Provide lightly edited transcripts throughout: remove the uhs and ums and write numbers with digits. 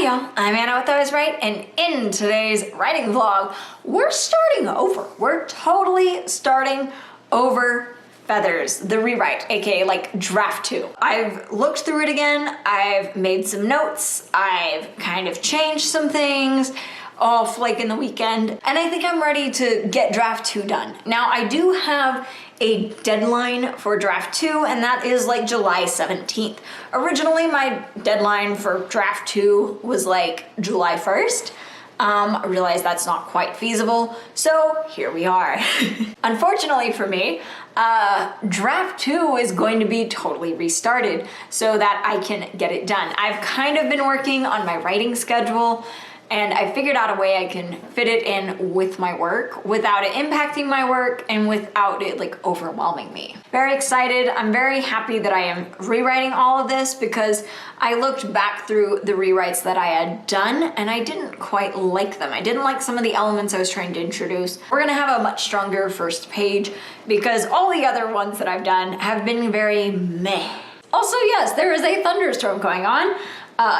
y'all, I'm Anna with Always Right, and in today's writing vlog, we're starting over. We're totally starting over Feathers, the rewrite, aka like draft 2. I've looked through it again, I've made some notes, I've kind of changed some things off like in the weekend, and I think I'm ready to get draft 2 done. Now I do have a deadline for draft 2, and that is like July 17th. Originally my deadline for draft 2 was like July 1st. I realized that's not quite feasible, so here we are. Unfortunately for me, draft 2 is going to be totally restarted so that I can get it done. I've kind of been working on my writing schedule, and I figured out a way I can fit it in with my work without it impacting my work and without it like overwhelming me. Very excited. I'm very happy that I am rewriting all of this because I looked back through the rewrites that I had done and I didn't quite like them. I didn't like some of the elements I was trying to introduce. We're gonna have a much stronger first page because all the other ones that I've done have been very meh. Also, yes, there is a thunderstorm going on.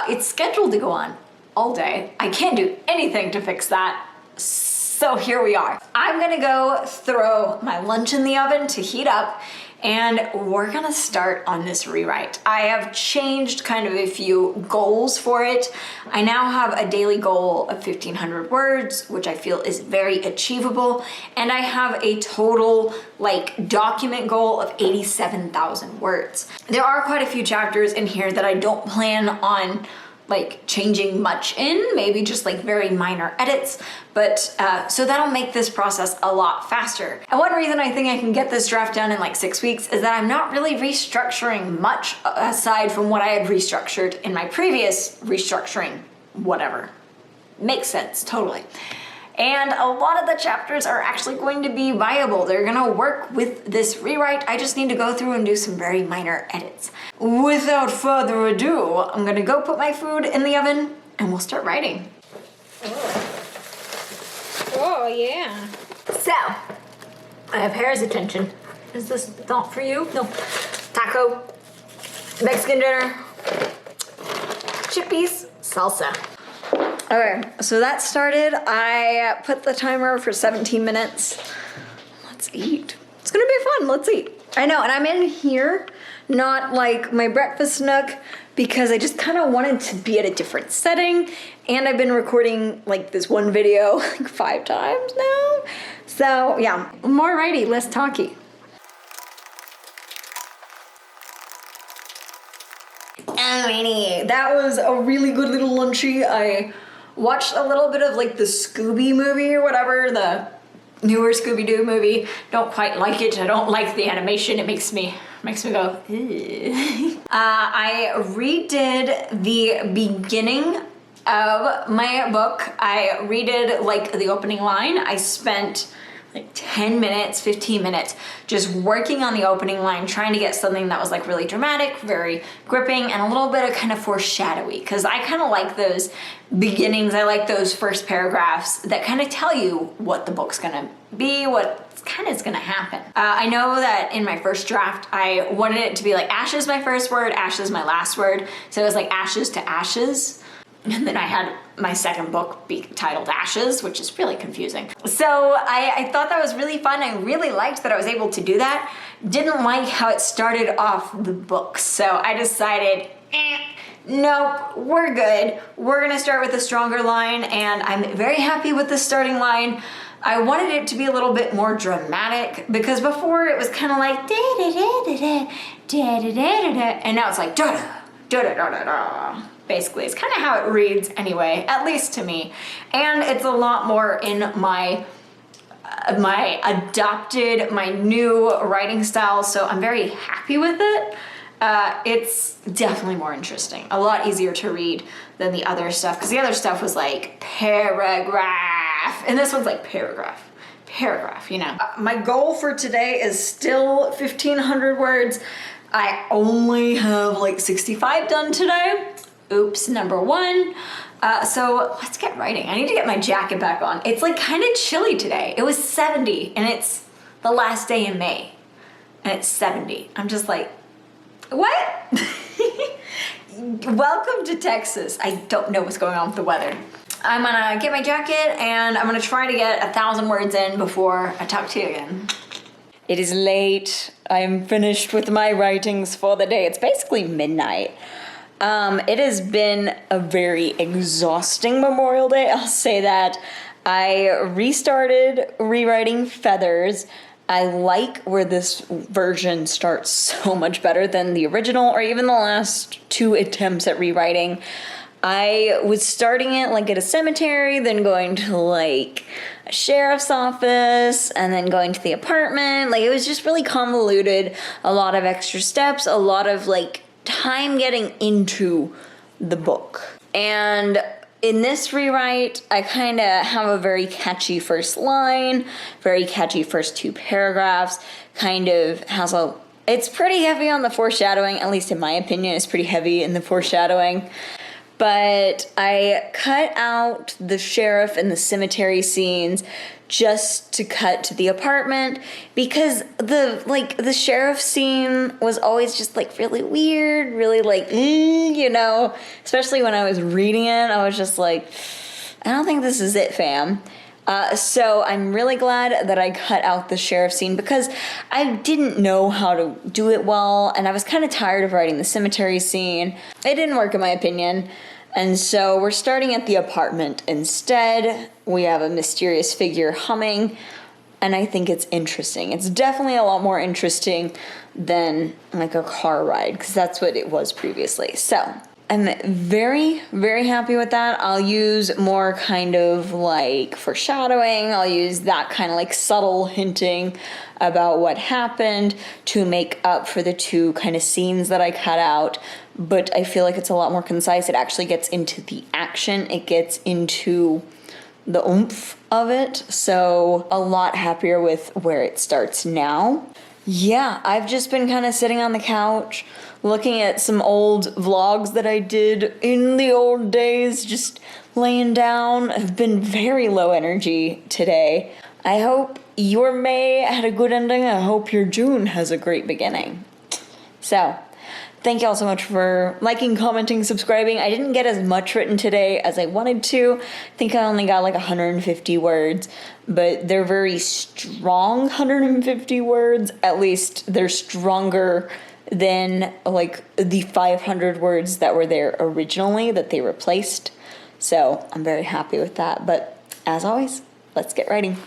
It's scheduled to go on all day. I can't do anything to fix that, so here we are. I'm gonna go throw my lunch in the oven to heat up, and we're gonna start on this rewrite. I have changed kind of a few goals for it. I now have a daily goal of 1,500 words, which I feel is very achievable, and I have a total like document goal of 87,000 words. There are quite a few chapters in here that I don't plan on like changing much in, maybe just like very minor edits, but so that'll make this process a lot faster. And one reason I think I can get this draft done in like 6 weeks is that I'm not really restructuring much aside from what I had restructured in my previous restructuring, whatever. Makes sense, totally. And a lot of the chapters are actually going to be viable. They're gonna work with this rewrite. I just need to go through and do some very minor edits. Without further ado, I'm gonna go put my food in the oven and we'll start writing. Oh yeah. So, I have Harry's attention. Is this not for you? No. Taco, Mexican dinner, chippies, salsa. Okay, so that started. I put the timer for 17 minutes. Let's eat. It's gonna be fun, let's eat. I know, and I'm in here, not like my breakfast nook, because I just kind of wanted to be at a different setting, and I've been recording like this one video like 5 times now. So yeah, more righty, less talky. Alrighty, that was a really good little lunchie. I watched a little bit of like the Scooby movie or whatever, the newer Scooby-Doo movie. Don't quite like it. I don't like the animation. It makes me go, ew. I redid the beginning of my book. I redid like the opening line. I spent like 10 minutes, 15 minutes just working on the opening line, trying to get something that was like really dramatic, very gripping, and a little bit of kind of foreshadowy, because I kind of like those beginnings. I like those first paragraphs that kind of tell you what the book's gonna be, what kind of is gonna happen. I know that in my first draft, I wanted it to be like ashes my first word, ashes my last word, so it was like ashes to ashes. And then I had my second book be titled Ashes, which is really confusing. So I thought that was really fun. I really liked that I was able to do that. Didn't like how it started off the book. So I decided, nope, we're good. We're gonna start with a stronger line, and I'm very happy with the starting line. I wanted it to be a little bit more dramatic because before it was kind of like da-da-da-da-da, da-da-da-da-da, and now it's like da-da, da-da-da-da-da. Basically, it's kind of how it reads anyway, at least to me. And it's a lot more in my new writing style, so I'm very happy with it. It's definitely more interesting, a lot easier to read than the other stuff, because the other stuff was like paragraph, and this one's like paragraph, you know. My goal for today is still 1,500 words. I only have like 65 done today. Oops, number 1. So let's get writing. I need to get my jacket back on. It's like kind of chilly today. It was 70 and it's the last day in May and it's 70. I'm just like, what? Welcome to Texas. I don't know what's going on with the weather. I'm gonna get my jacket and I'm gonna try to get 1,000 words in before I talk to you again. It is late. I'm finished with my writings for the day. It's basically midnight. It has been a very exhausting Memorial Day, I'll say that. I restarted rewriting Feathers. I like where this version starts so much better than the original or even the last 2 attempts at rewriting. I was starting it like at a cemetery, then going to like a sheriff's office, and then going to the apartment. Like, it was just really convoluted, a lot of extra steps, a lot of like time getting into the book. And in this rewrite, I kind of have a very catchy first line, very catchy first 2 paragraphs, kind of has it's pretty heavy on the foreshadowing, at least in my opinion, it's pretty heavy in the foreshadowing. But I cut out the sheriff and the cemetery scenes just to cut to the apartment because the sheriff scene was always just like really weird, really like, especially when I was reading it, I was just like, I don't think this is it, fam. So I'm really glad that I cut out the sheriff scene because I didn't know how to do it well, and I was kind of tired of writing the cemetery scene. It didn't work in my opinion. And so we're starting at the apartment instead. We have a mysterious figure humming, and I think it's interesting. It's definitely a lot more interesting than like a car ride, because that's what it was previously. So I'm very, very happy with that. I'll use more kind of like foreshadowing. I'll use that kind of like subtle hinting about what happened to make up for the 2 kind of scenes that I cut out. But I feel like it's a lot more concise. It actually gets into the action. It gets into the oomph of it. So a lot happier with where it starts now. Yeah, I've just been kind of sitting on the couch looking at some old vlogs that I did in the old days, just laying down. I've been very low energy today. I hope your May had a good ending. I hope your June has a great beginning. So, thank you all so much for liking, commenting, subscribing. I didn't get as much written today as I wanted to. I think I only got like 150 words, but they're very strong 150 words. At least they're stronger than like the 500 words that were there originally that they replaced. So I'm very happy with that. But as always, let's get writing.